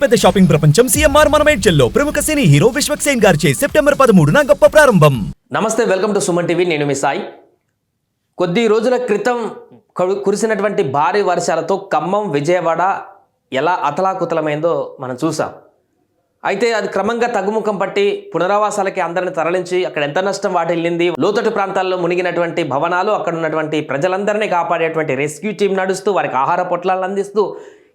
పెద్ద షాపింగ్ ప్రపంచం సిఎంఆర్ మనమేడ్చల్లో ప్రముఖ సినీ హీరో విశ్వక్ సేన్ గారిచే సెప్టెంబర్ 13న గొప్ప ప్రారంభం. నమస్తే, వెల్కమ్ టు సుమన్ టీవీ. నేను మీ సాయి. కొద్ది రోజుల క్రితం కురిసినటువంటి భారీ వర్షాలతో ఖమ్మం, విజయవాడ ఎలా అతలాకుతలమైందో మనం చూసాం. అయితే అది క్రమంగా తగ్గుముఖం పట్టి పునరావాసాలకి అందరిని తరలించి అక్కడ ఎంత నష్టం వాటిల్లింది, లోతట్టు ప్రాంతాల్లో మునిగినటువంటి భవనాలు, అక్కడ ఉన్నటువంటి ప్రజలందరినీ కాపాడేటువంటి రెస్క్యూ టీం నడుస్తూ వారికి ఆహార పొట్లాలను అందిస్తూ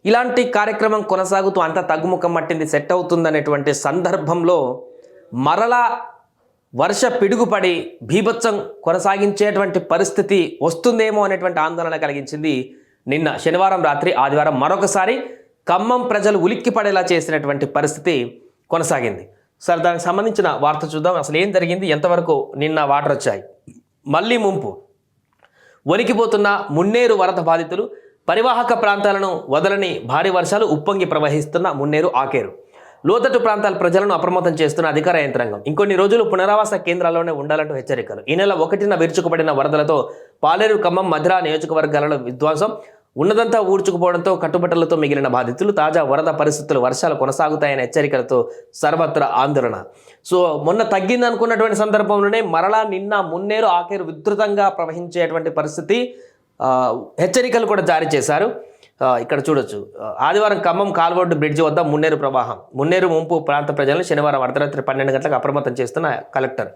ఇలాంటి కార్యక్రమం కొనసాగుతూ అంతా తగ్గుముఖం పట్టింది, సెట్ అవుతుందనేటువంటి సందర్భంలో మరలా వర్ష పిడుగుపడి భీభత్సం కొనసాగించేటువంటి పరిస్థితి వస్తుందేమో అనేటువంటి ఆందోళన కలిగించింది నిన్న శనివారం రాత్రి, ఆదివారం మరొకసారి ఖమ్మం ప్రజలు ఉలిక్కి పడేలా చేసినటువంటి పరిస్థితి కొనసాగింది. సరే, దానికి సంబంధించిన వార్త చూద్దాం. అసలు ఏం జరిగింది, ఎంతవరకు నిన్న వాటర్ వచ్చాయి, మళ్ళీ ముంపు, వణికిపోతున్న మున్నేరు వరద బాధితులు, పరివాహక ప్రాంతాలను వదలని భారీ వర్షాలు, ఉప్పొంగి ప్రవహిస్తున్న మున్నేరు, ఆకేరు, లోతట్టు ప్రాంతాల ప్రజలను అప్రమత్తం చేస్తున్న అధికార యంత్రాంగం. ఇంకొన్ని రోజులు పునరావాస కేంద్రాల్లోనే ఉండాలంటూ హెచ్చరికలు. ఈ నెల 1న విరుచుకుపడిన వరదలతో పాలేరు, ఖమ్మం, మధిర నియోజకవర్గాలలో విధ్వంసం, ఉన్నదంతా ఊడ్చుకుపోవడంతో కట్టుబట్టలతో మిగిలిన బాధితులు. తాజా వరద పరిస్థితులు, వర్షాలు కొనసాగుతాయనే హెచ్చరికలతో సర్వత్రా ఆందోళన. సో మొన్న తగ్గింది అనుకున్నటువంటి సందర్భంలోనే మరలా నిన్న మున్నేరు, ఆకేరు విస్తృతంగా ప్రవహించేటువంటి పరిస్థితి, హెచ్చరికలు కూడా జారీ చేశారు. ఇక్కడ చూడొచ్చు, ఆదివారం ఖమ్మం కాల్వోడ్డు బ్రిడ్జి వద్ద మున్నేరు ప్రవాహం, మున్నేరు ముంపు ప్రాంత ప్రజలను శనివారం అర్ధరాత్రి 12 గంటలకు అప్రమత్తం చేస్తున్న కలెక్టర్.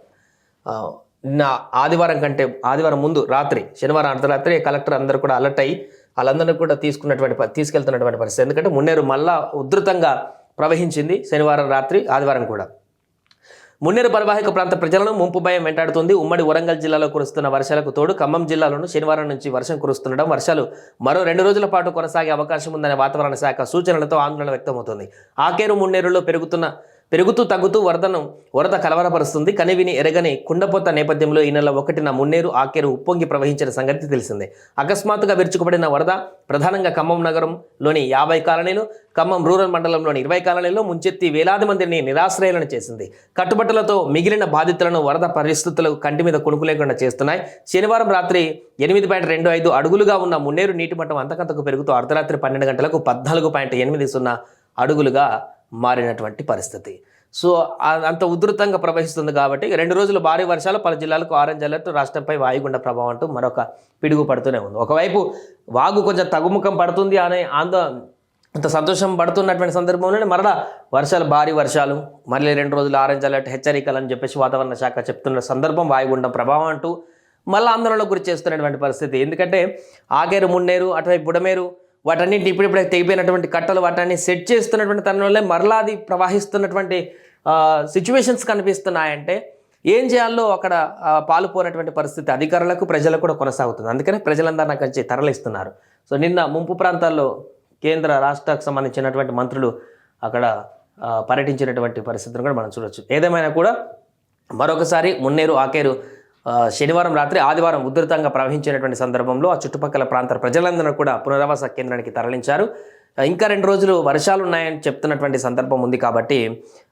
నిన్న ఆదివారం ముందు రాత్రి, శనివారం అర్ధరాత్రి కలెక్టర్ అందరూ కూడా అలర్ట్ అయ్యి వాళ్ళందరినీ కూడా తీసుకెళ్తున్నటువంటి పరిస్థితి. ఎందుకంటే మున్నేరు మళ్ళా ఉధృతంగా ప్రవహించింది శనివారం రాత్రి, ఆదివారం కూడా. మున్నేరు పరివాహక ప్రాంత ప్రజలను ముంపు భయం వెంటాడుతుంది. ఉమ్మడి వరంగల్ జిల్లాలో కురుస్తున్న వర్షాలకు తోడు ఖమ్మం జిల్లాలోనూ శనివారం నుంచి వర్షం కురుస్తుండడం, వర్షాలు మరో 2 రోజుల పాటు కొనసాగే అవకాశం ఉందనే వాతావరణ శాఖ సూచనలతో ఆందోళన వ్యక్తమవుతుంది. ఆకేరు, మున్నేరులో పెరుగుతూ తగ్గుతూ వరద కలవరపరుస్తుంది. కనివిని ఎరగని కుండపోత నేపథ్యంలో ఈ నెల 1న మున్నేరు, ఆకేరు ఉప్పొంగి ప్రవహించిన సంగతి తెలిసిందే. అకస్మాత్తుగా విరుచుకుపడిన వరద ప్రధానంగా ఖమ్మం నగరంలోని 50 కాలనీలు, ఖమ్మం రూరల్ మండలంలోని 20 కాలనీల్లో ముంచెత్తి వేలాది మందిని నిరాశ్రయాలను చేసింది. కట్టుబట్టలతో మిగిలిన బాధితులను వరద పరిస్థితులు కంటి మీద కొనుక్కు లేకుండా చేస్తున్నాయి. శనివారం రాత్రి 8.25 అడుగులుగా ఉన్న మున్నేరు నీటి మట్టం అంతకంతకు పెరుగుతూ అర్ధరాత్రి 12 గంటలకు 14.80 అడుగులుగా మారినటువంటి పరిస్థితి. సో అంత ఉధృతంగా ప్రవహిస్తుంది కాబట్టి 2 రోజులు భారీ వర్షాలు, పలు జిల్లాలకు ఆరెంజ్ అలర్ట్, రాష్ట్రంపై వాయుగుండ ప్రభావం అంటూ మరొక పిడుగు పడుతూనే ఉంది. ఒకవైపు వాగు కొంచెం తగ్గుముఖం పడుతుంది అనే అంత సంతోషం పడుతున్నటువంటి సందర్భంలోనే మరలా భారీ వర్షాలు, మళ్ళీ 2 రోజులు ఆరెంజ్ అలర్ట్, హెచ్చరికలు అని చెప్పేసి వాతావరణ శాఖ చెప్తున్న సందర్భం, వాయుగుండం ప్రభావం అంటూ మళ్ళీ ఆందోళనకు గురి చేస్తున్నటువంటి పరిస్థితి. ఎందుకంటే ఆకేరు, మున్నేరు, అటువైపు బుడమేరు, వాటన్నింటి ఇప్పుడిప్పుడే తెగిపోయినటువంటి కట్టలు, వాటన్ని సెట్ చేస్తున్నటువంటి తరుణంలో మరలా అది ప్రవహిస్తున్నటువంటి సిచ్యువేషన్స్ కనిపిస్తున్నాయంటే ఏం చేయాలో అక్కడ పాలుపోయినటువంటి పరిస్థితి అధికారులకు, ప్రజలకు కూడా కొనసాగుతుంది. అందుకనే ప్రజలందరూ నాకు వచ్చి తరలిస్తున్నారు. సో నిన్న ముంపు ప్రాంతాల్లో కేంద్ర, రాష్ట్రకు సంబంధించినటువంటి మంత్రులు అక్కడ పర్యటించినటువంటి పరిస్థితులను కూడా మనం చూడవచ్చు. ఏదేమైనా కూడా మరొకసారి మున్నేరు, ఆకేరు శనివారం రాత్రి, ఆదివారం ఉధృతంగా ప్రవహించినటువంటి సందర్భంలో ఆ చుట్టుపక్కల ప్రాంతాల ప్రజలందరూ కూడా పునరావాస కేంద్రానికి తరలించారు. ఇంకా 2 రోజులు వర్షాలు ఉన్నాయని చెప్తున్నటువంటి సందర్భం ఉంది కాబట్టి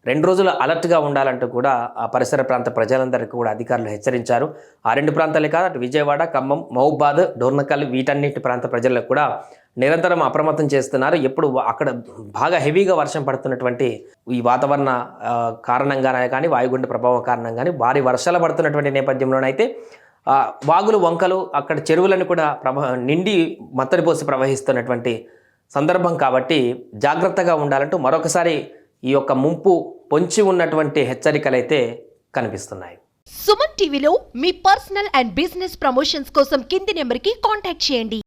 2 రోజులు అలర్ట్గా ఉండాలంటూ కూడా ఆ పరిసర ప్రాంత ప్రజలందరికీ కూడా అధికారులు హెచ్చరించారు. ఆ 2 ప్రాంతాలే కాదు, అటు విజయవాడ, ఖమ్మం, మహబూబాద్, డోర్నకల్, వీటన్నిటి ప్రాంత ప్రజలకు కూడా నిరంతరం అప్రమత్తం చేస్తున్నారు. ఎప్పుడు అక్కడ బాగా హెవీగా వర్షం పడుతున్నటువంటి ఈ వాతావరణ కారణంగానే కానీ, వాయుగుండ ప్రభావం కారణంగానే భారీ వర్షాలు పడుతున్నటువంటి నేపథ్యంలోనైతే వాగులు, వంకలు, అక్కడ చెరువులను కూడా నిండి మత్తడిపోసి ప్రవహిస్తున్నటువంటి సందర్భం కాబట్టి జాగ్రత్తగా ఉండాలంటూ మరొకసారి ఈ యొక్క ముంపు పొంచి ఉన్నటువంటి హెచ్చరికలైతే కనిపిస్తున్నాయి. సుమన్ టీవీలో మీ పర్సనల్ అండ్ బిజినెస్ ప్రమోషన్స్ కోసం కింది నెంబర్కి కాంటాక్ట్ చేయండి.